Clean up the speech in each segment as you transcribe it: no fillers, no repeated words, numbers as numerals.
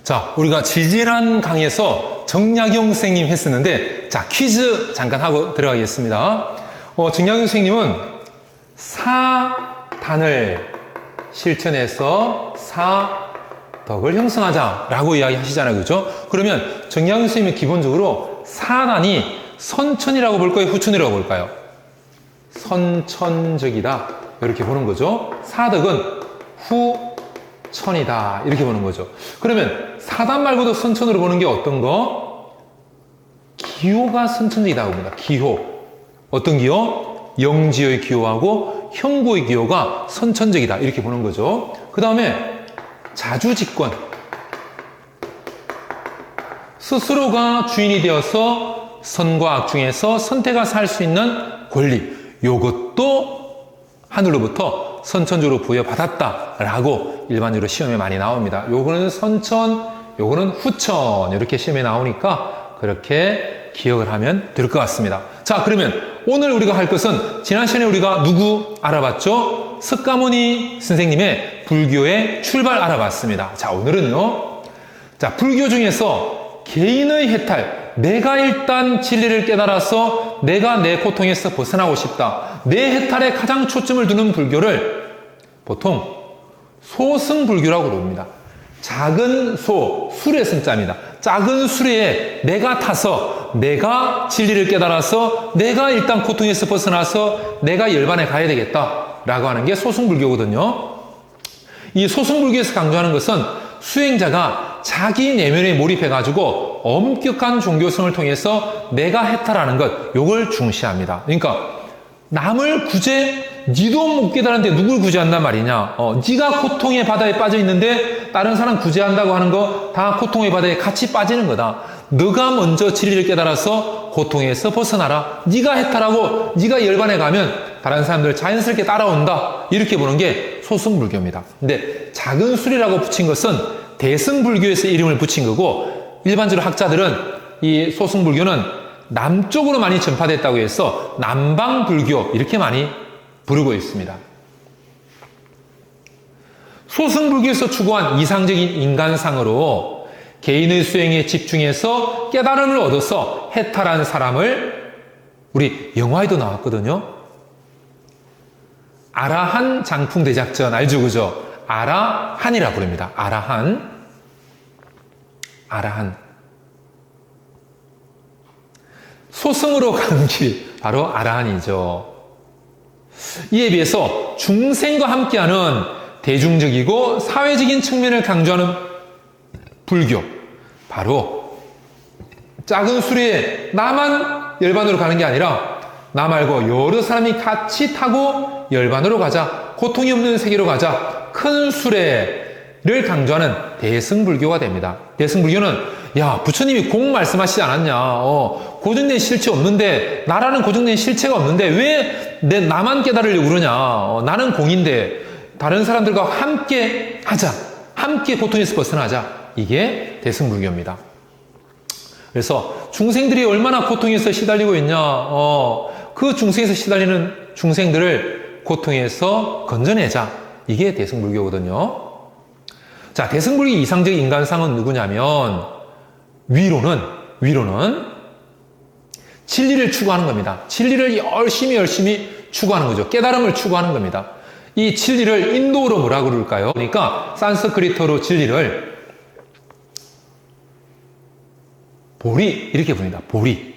자, 우리가 지질한 강에서 정약용 선생님 했었는데, 자, 퀴즈 잠깐 하고 들어가겠습니다. 정약용 선생님은 사단을 실천해서 사덕을 형성하자라고 이야기하시잖아요. 그죠? 그러면 정약용 선생님은 기본적으로 사단이 선천이라고 볼까요? 후천이라고 볼까요? 선천적이다. 이렇게 보는 거죠. 사덕은 후천이다. 이렇게 보는 거죠. 그러면 사단 말고도 선천으로 보는 게 어떤 거? 기호가 선천적이다고 봅니다. 기호. 어떤 기호? 영지의 기호하고 형고의 기호가 선천적이다. 이렇게 보는 거죠. 그 다음에 자주직권. 스스로가 주인이 되어서 선과 악 중에서 선택해서 할 수 있는 권리. 요것도 하늘로부터 선천적으로 부여받았다라고 일반적으로 시험에 많이 나옵니다. 요거는 선천, 요거는 후천 이렇게 시험에 나오니까 그렇게 기억을 하면 될 것 같습니다. 자, 그러면 오늘 우리가 할 것은 지난 시간에 우리가 누구 알아봤죠? 석가모니 선생님의 불교의 출발 알아봤습니다. 자, 오늘은요. 자, 불교 중에서 개인의 해탈, 내가 일단 진리를 깨달아서 내가 내 고통에서 벗어나고 싶다. 내 해탈에 가장 초점을 두는 불교를 보통 소승불교라고 부릅니다. 작은 소, 술의 승자입니다. 작은 수레에 내가 타서 내가 진리를 깨달아서 내가 일단 고통에서 벗어나서 내가 열반에 가야 되겠다라고 하는 게 소승불교거든요. 이 소승불교에서 강조하는 것은 수행자가 자기 내면에 몰입해가지고 엄격한 종교성을 통해서 내가 해탈하는 것, 요걸 중시합니다. 그러니까 남을 구제, 니도 못 깨달았는데 누굴 구제한단 말이냐? 니가 고통의 바다에 빠져 있는데 다른 사람 구제한다고 하는 거 다 고통의 바다에 같이 빠지는 거다. 너가 먼저 진리를 깨달아서 고통에서 벗어나라. 니가 해탈하고 니가 열반에 가면 다른 사람들 자연스럽게 따라온다. 이렇게 보는 게 소승불교입니다. 근데 작은 술이라고 붙인 것은 대승불교에서 이름을 붙인 거고, 일반적으로 학자들은 이 소승불교는 남쪽으로 많이 전파됐다고 해서 남방불교 이렇게 많이 부르고 있습니다. 소승불교에서 추구한 이상적인 인간상으로 개인의 수행에 집중해서 깨달음을 얻어서 해탈한 사람을 우리 영화에도 나왔거든요. 아라한 장풍대작전 알죠? 그죠? 아라한이라 부릅니다. 아라한. 소승으로 가는 길, 바로 아라한이죠. 이에 비해서 중생과 함께하는 대중적이고 사회적인 측면을 강조하는 불교, 바로 작은 수레에 나만 열반으로 가는 게 아니라 나 말고 여러 사람이 같이 타고 열반으로 가자, 고통이 없는 세계로 가자, 큰 수레를 강조하는 대승불교가 됩니다. 대승불교는 야, 부처님이 공 말씀하시지 않았냐? 고정된 실체 없는데, 나라는 고정된 실체가 없는데 왜 나만 깨달으려고 그러냐? 나는 공인데 다른 사람들과 함께 하자, 함께 고통에서 벗어나자. 이게 대승불교입니다. 그래서 중생들이 얼마나 고통에서 시달리고 있냐? 그 중생에서 시달리는 중생들을 고통에서 건져내자. 이게 대승불교거든요. 자, 대승불교 이상적 인간상은 누구냐면 위로는 진리를 추구하는 겁니다. 진리를 열심히 추구하는 거죠. 깨달음을 추구하는 겁니다. 이 진리를 인도어로 뭐라 그럴까요? 그러니까 산스크리트어로 진리를 보리 이렇게 부릅니다. 보리.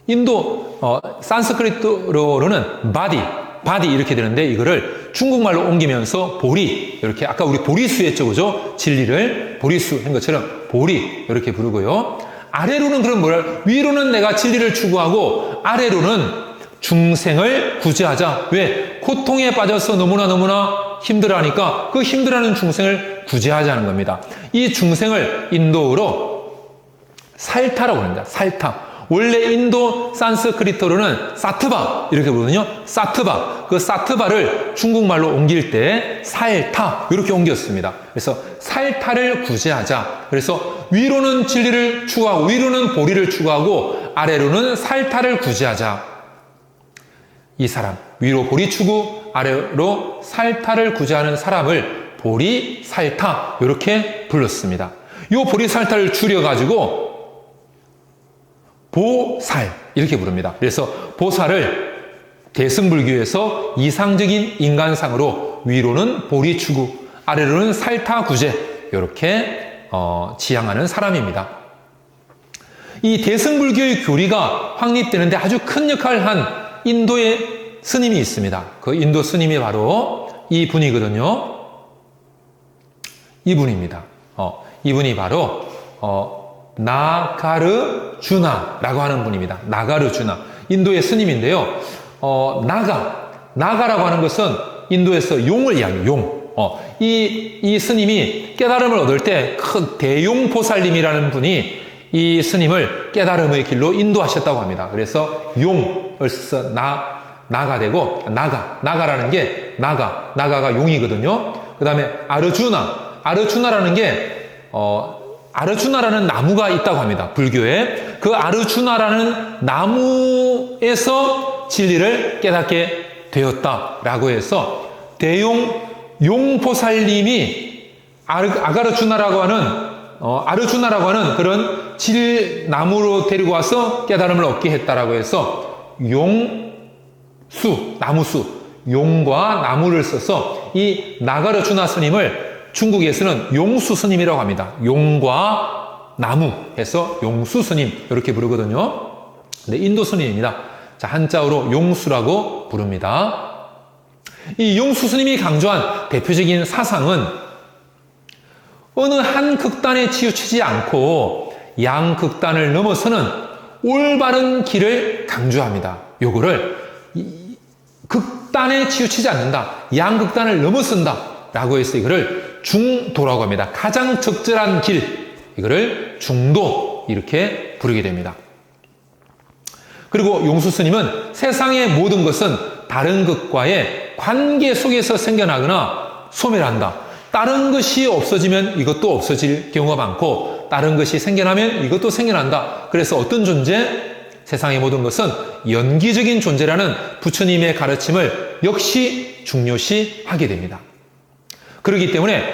인도 산스크리트어로는 바디 이렇게 되는데 이거를 중국말로 옮기면서 보리 이렇게 아까 우리 보리수 했죠, 그죠? 진리를 보리수 한 것처럼 보리 이렇게 부르고요. 아래로는 그럼 뭐라? 위로는 내가 진리를 추구하고 아래로는 중생을 구제하자. 왜? 고통에 빠져서 너무나 힘들어하니까 그 힘들어하는 중생을 구제하자는 겁니다. 이 중생을 인도어로 살타라고 합니다. 살타. 원래 인도 산스크리트어로는 사트바 이렇게 부르거든요. 사트바. 그 사트바를 중국말로 옮길 때 살타 이렇게 옮겼습니다. 그래서 살타를 구제하자. 그래서 위로는 진리를 추구하고 위로는 보리를 추구하고 아래로는 살타를 구제하자. 이 사람 위로 보리 추구 아래로 살타를 구제하는 사람을 보리살타 이렇게 불렀습니다. 이 보리살타를 줄여가지고 보살 이렇게 부릅니다. 그래서 보살을 대승불교에서 이상적인 인간상으로 위로는 보리추구, 아래로는 살타구제 이렇게 지향하는 사람입니다. 이 대승불교의 교리가 확립되는데 아주 큰 역할을 한 인도의 스님이 있습니다. 그 인도 스님이 바로 이분이거든요. 이분입니다. 이분이 바로 나가르주나라고 하는 분입니다. 나가르주나. 인도의 스님인데요. 나가라고 하는 것은 인도에서 용을 이야기해요. 용. 이 스님이 깨달음을 얻을 때 큰 대용보살님이라는 분이 이 스님을 깨달음의 길로 인도하셨다고 합니다. 그래서 용을 써서 나가 되고, 나가라는 게 나가가 용이거든요. 그 다음에 아르주나라는 게 아르주나라는 나무가 있다고 합니다. 불교에. 그 아르주나라는 나무에서 진리를 깨닫게 되었다라고 해서 용보살님이 아르주나라고 하는 그런 나무로 데리고 와서 깨달음을 얻게 했다라고 해서 나무수, 용과 나무를 써서 이 나가르주나 스님을 중국에서는 용수 스님이라고 합니다. 용과 나무 해서 용수 스님 이렇게 부르거든요. 근데 인도 스님입니다. 자, 한자어로 용수라고 부릅니다. 이 용수 스님이 강조한 대표적인 사상은 어느 한 극단에 치우치지 않고 양극단을 넘어서는 올바른 길을 강조합니다. 요거를 극단에 치우치지 않는다. 양극단을 넘어선다. 라고 해서 이거를 중도라고 합니다. 가장 적절한 길. 이거를 중도 이렇게 부르게 됩니다. 그리고 용수 스님은 세상의 모든 것은 다른 것과의 관계 속에서 생겨나거나 소멸한다. 다른 것이 없어지면 이것도 없어질 경우가 많고 다른 것이 생겨나면 이것도 생겨난다. 그래서 어떤 존재? 세상의 모든 것은 연기적인 존재라는 부처님의 가르침을 역시 중요시하게 됩니다. 그렇기 때문에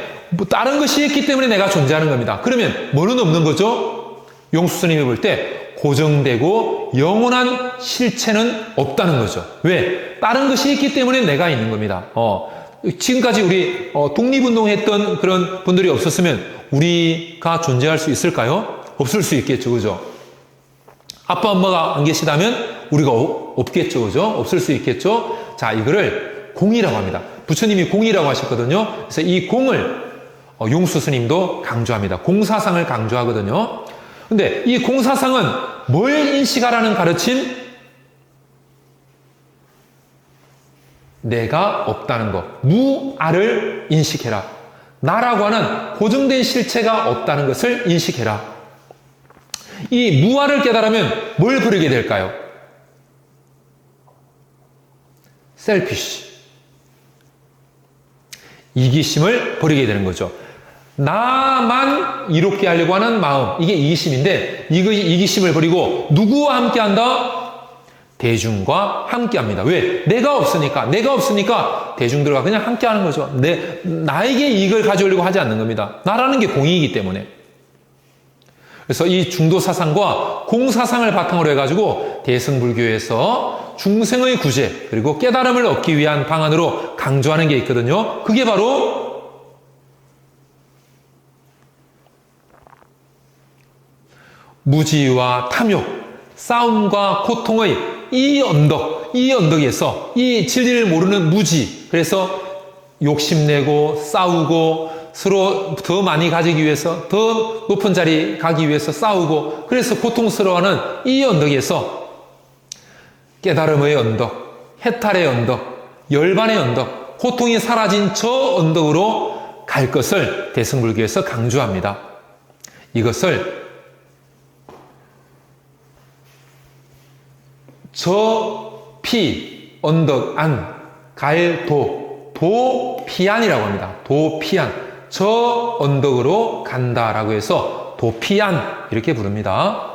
다른 것이 있기 때문에 내가 존재하는 겁니다. 그러면 뭐는 없는 거죠? 용수 스님이 볼 때 고정되고 영원한 실체는 없다는 거죠. 왜? 다른 것이 있기 때문에 내가 있는 겁니다. 지금까지 우리 독립운동했던 그런 분들이 없었으면 우리가 존재할 수 있을까요? 없을 수 있겠죠. 그죠? 아빠 엄마가 안 계시다면 우리가 없겠죠. 그죠? 없을 수 있겠죠. 자, 이거를 공이라고 합니다. 부처님이 공이라고 하셨거든요. 그래서 이 공을 용수 스님도 강조합니다. 공사상을 강조하거든요. 근데 이 공사상은 뭘 인식하라는 가르침? 내가 없다는 것. 무아를 인식해라. 나라고 하는 고정된 실체가 없다는 것을 인식해라. 이 무아를 깨달으면 뭘 부르게 될까요? 셀피쉬. 이기심을 버리게 되는 거죠. 나만 이롭게 하려고 하는 마음. 이게 이기심인데, 이기심을 버리고 누구와 함께 한다? 대중과 함께 합니다. 왜? 내가 없으니까 대중들과 그냥 함께 하는 거죠. 나에게 이익을 가져오려고 하지 않는 겁니다. 나라는 게 공이기 때문에. 그래서 이 중도 사상과 공사상을 바탕으로 해가지고 대승불교에서 중생의 구제 그리고 깨달음을 얻기 위한 방안으로 강조하는 게 있거든요. 그게 바로 무지와 탐욕, 싸움과 고통의 이 언덕에서 이 진리를 모르는 무지, 그래서 욕심내고 싸우고 서로 더 많이 가지기 위해서 더 높은 자리 가기 위해서 싸우고 그래서 고통스러워하는 이 언덕에서 깨달음의 언덕, 해탈의 언덕, 열반의 언덕, 고통이 사라진 저 언덕으로 갈 것을 대승불교에서 강조합니다. 이것을 저피 언덕 안 갈 도피안이라고 합니다. 도피안. 저 언덕으로 간다라고 해서 도피안 이렇게 부릅니다.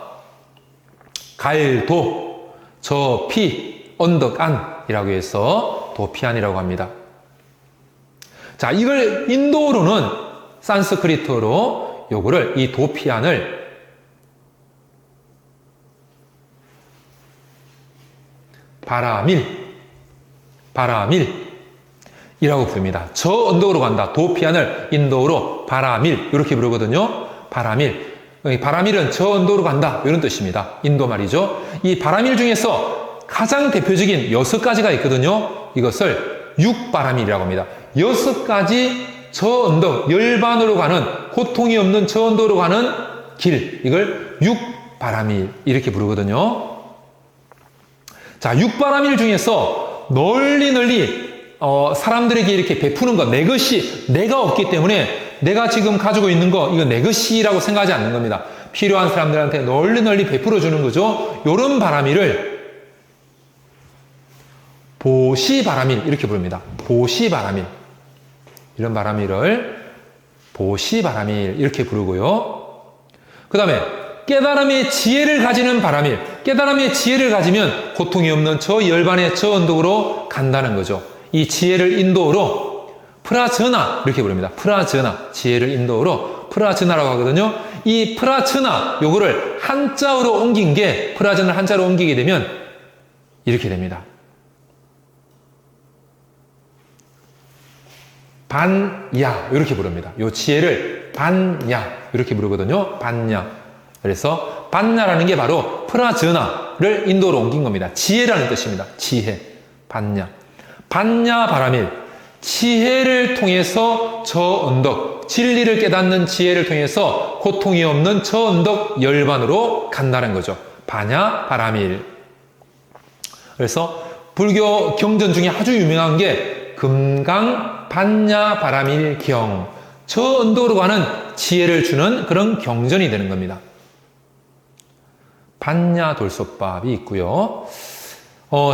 갈도, 저피, 언덕안이라고 해서 도피안이라고 합니다. 자, 이걸 인도어로는 산스크리트어로 요거를 이 도피안을 바라밀이라고 부릅니다. 저 언덕으로 간다. 도피안을 인도어로 바라밀 이렇게 부르거든요. 바라밀은 저 언덕으로 간다 이런 뜻입니다. 인도 말이죠. 이 바라밀 중에서 가장 대표적인 6가지가 있거든요. 이것을 육바라밀이라고 합니다. 6가지 저 언덕, 열반으로 가는 고통이 없는 저 언덕으로 가는 길, 이걸 육바라밀 이렇게 부르거든요. 자, 육바라밀 중에서 널리 사람들에게 이렇게 베푸는 것, 내 것이 내가 없기 때문에 내가 지금 가지고 있는 거, 이거 내 것이라고 생각하지 않는 겁니다. 필요한 사람들한테 널리 베풀어 주는 거죠. 요런 바라밀을 보시바라밀 이렇게 부릅니다. 보시바라밀. 이런 바라밀을 보시바라밀 이렇게 부르고요. 그 다음에 깨달음의 지혜를 가지는 바라밀. 깨달음의 지혜를 가지면 고통이 없는 저 열반의 저 언덕으로 간다는 거죠. 이 지혜를 인도어로 프라저나 이렇게 부릅니다. 프라저나. 지혜를 인도어로 프라저나라고 하거든요. 이 프라저나 요거를 한자어로 옮긴 게 프라저나를 한자로 옮기게 되면 이렇게 됩니다. 반야 이렇게 부릅니다. 요 지혜를 반야 이렇게 부르거든요. 반야. 그래서 반야라는 게 바로 프라저나를 인도로 옮긴 겁니다. 지혜라는 뜻입니다. 지혜. 반야. 반야 바라밀. 지혜를 통해서 저 언덕, 진리를 깨닫는 지혜를 통해서 고통이 없는 저 언덕 열반으로 간다는 거죠. 반야 바라밀. 그래서 불교 경전 중에 아주 유명한 게 금강 반야 바라밀 경. 저 언덕으로 가는 지혜를 주는 그런 경전이 되는 겁니다. 반야 돌솥밥이 있고요.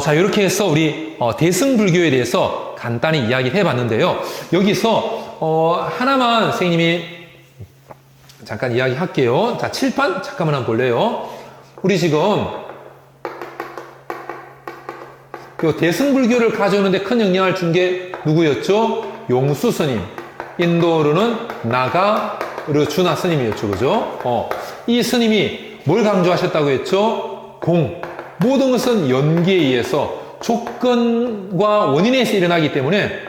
자, 이렇게 해서 우리 대승불교에 대해서 간단히 이야기를 해봤는데요. 여기서 하나만 선생님이 잠깐 이야기할게요. 자, 칠판 잠깐만 한번 볼래요. 우리 지금 요 대승불교를 가져오는데 큰 영향을 준 게 누구였죠? 용수 스님. 인도어로는 나가르주나 스님이었죠. 그죠? 이 스님이 뭘 강조하셨다고 했죠? 모든 것은 연기에 의해서 조건과 원인에 의해서 일어나기 때문에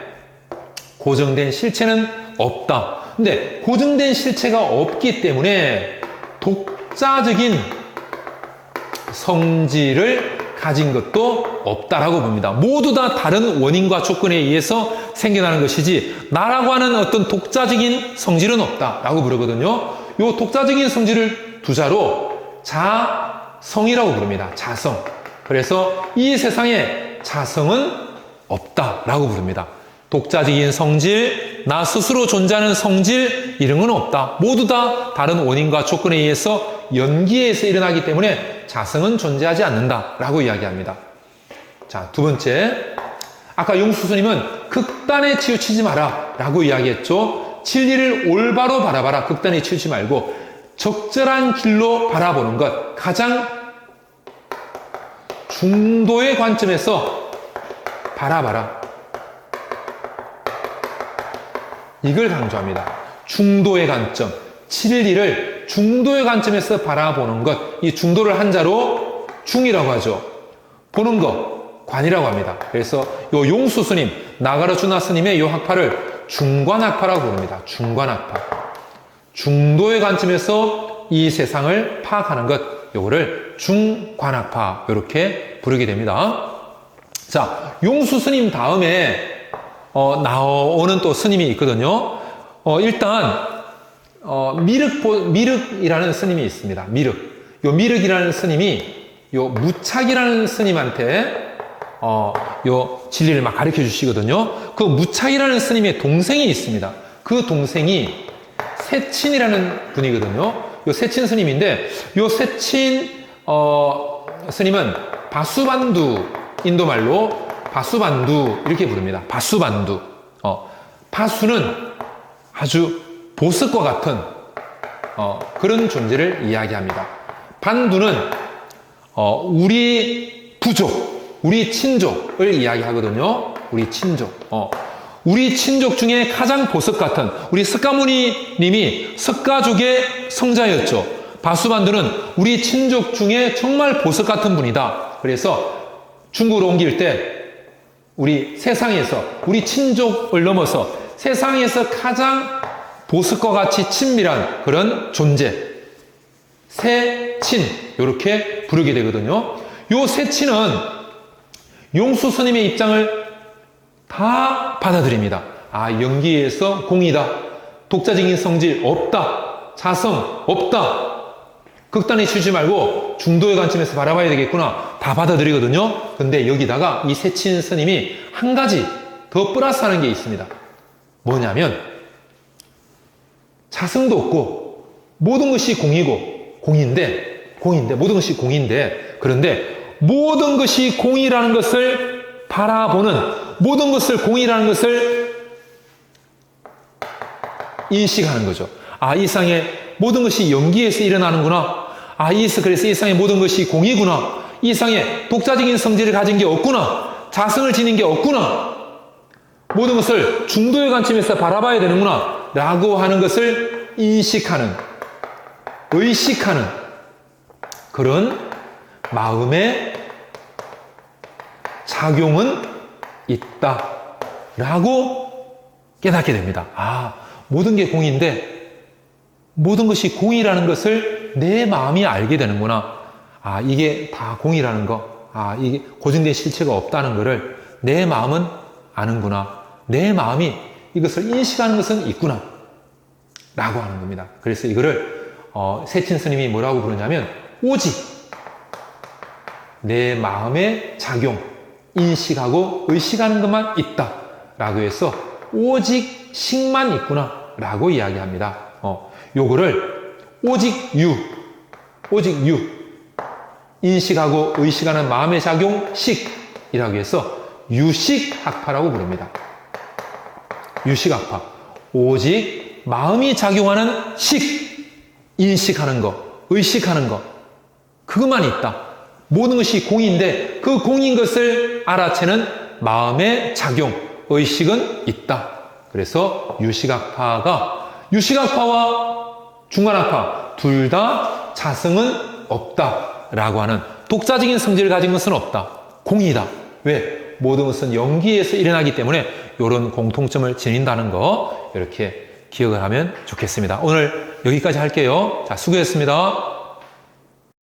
고정된 실체는 없다. 근데 고정된 실체가 없기 때문에 독자적인 성질을 가진 것도 없다라고 봅니다. 모두 다 다른 원인과 조건에 의해서 생겨나는 것이지 나라고 하는 어떤 독자적인 성질은 없다라고 부르거든요. 요 독자적인 성질을 두 자로 자성이라고 부릅니다. 자성. 그래서 이 세상에 자성은 없다라고 부릅니다. 독자적인 성질, 나 스스로 존재하는 성질 이런 건 없다. 모두 다 다른 원인과 조건에 의해서 연기에 의해서 일어나기 때문에 자성은 존재하지 않는다라고 이야기합니다. 자, 두 번째. 아까 용수 스님은 극단에 치우치지 마라 라고 이야기했죠. 진리를 올바로 바라봐라. 극단에 치우치지 말고 적절한 길로 바라보는 것. 가장 중도의 관점에서 바라봐라. 이걸 강조합니다. 중도의 관점. 진리를 중도의 관점에서 바라보는 것. 이 중도를 한자로 중이라고 하죠. 보는 것, 관이라고 합니다. 그래서 요 용수 스님, 나가르주나 스님의 요 학파를 중관학파라고 부릅니다. 중관학파. 중도의 관점에서 이 세상을 파악하는 것, 요거를 중관학파 이렇게 부르게 됩니다. 자, 용수 스님 다음에 나오는 또 스님이 있거든요. 일단 미륵이라는 스님이 있습니다. 미륵. 요 미륵이라는 스님이 요 무착이라는 스님한테 요 진리를 막 가르쳐 주시거든요. 그 무착이라는 스님의 동생이 있습니다. 그 동생이 세친이라는 분이거든요. 요 세친 스님인데 요 세친 스님은 바수반두, 인도말로 바수반두 이렇게 부릅니다. 바수반두. 바수는 아주 보석과 같은 그런 존재를 이야기합니다. 반두는 우리 부족, 우리 친족을 이야기하거든요. 우리 친족. 우리 친족 중에 가장 보석 같은 우리 석가모니 님이 석가족의 성자였죠. 바수반두는 우리 친족 중에 정말 보석 같은 분이다. 그래서 중국으로 옮길 때 우리 세상에서 우리 친족을 넘어서 세상에서 가장 보석과 같이 친밀한 그런 존재, 세친 이렇게 부르게 되거든요. 요 세친은 용수 스님의 입장을 다 받아들입니다. 아, 영기에서 공이다. 독자적인 성질 없다. 자성 없다. 극단에 치지 말고 중도의 관점에서 바라봐야 되겠구나. 다 받아들이거든요. 근데 여기다가 이 세친 스님이 한 가지 더 플러스하는 게 있습니다. 뭐냐면 자성도 없고 모든 것이 공인데 모든 것이 공인데 그런데 모든 것이 공이라는 것을 바라보는 모든 것을 공이라는 것을 인식하는 거죠. 아, 이 세상에 모든 것이 연기에서 일어나는구나. 아, 그래서 이 세상에 모든 것이 공이구나. 이 세상에 독자적인 성질을 가진 게 없구나. 자성을 지닌 게 없구나. 모든 것을 중도의 관점에서 바라봐야 되는구나. 라고 하는 것을 인식하는, 의식하는 그런 마음의 작용은 있다. 라고 깨닫게 됩니다. 아, 모든 게 공인데 모든 것이 공이라는 것을 내 마음이 알게 되는구나. 아, 이게 다 공이라는 거. 아, 이게 고정된 실체가 없다는 것을 내 마음은 아는구나. 내 마음이 이것을 인식하는 것은 있구나. 라고 하는 겁니다. 그래서 이거를 세친 스님이 뭐라고 부르냐면 오직 내 마음의 작용, 인식하고 의식하는 것만 있다. 라고 해서 오직 식만 있구나. 라고 이야기합니다. 요거를 오직 유, 인식하고 의식하는 마음의 작용, 식이라고 해서 유식학파라고 부릅니다. 유식학파. 오직 마음이 작용하는 식, 인식하는 것, 의식하는 것, 그것만 있다. 모든 것이 공인데 그 공인 것을 알아채는 마음의 작용, 의식은 있다. 그래서 유식학파와 중간학파 둘 다 자성은 없다 라고 하는 독자적인 성질을 가진 것은 없다. 공이다. 왜? 모든 것은 연기에서 일어나기 때문에 이런 공통점을 지닌다는 거 이렇게 기억을 하면 좋겠습니다. 오늘 여기까지 할게요. 자, 수고했습니다.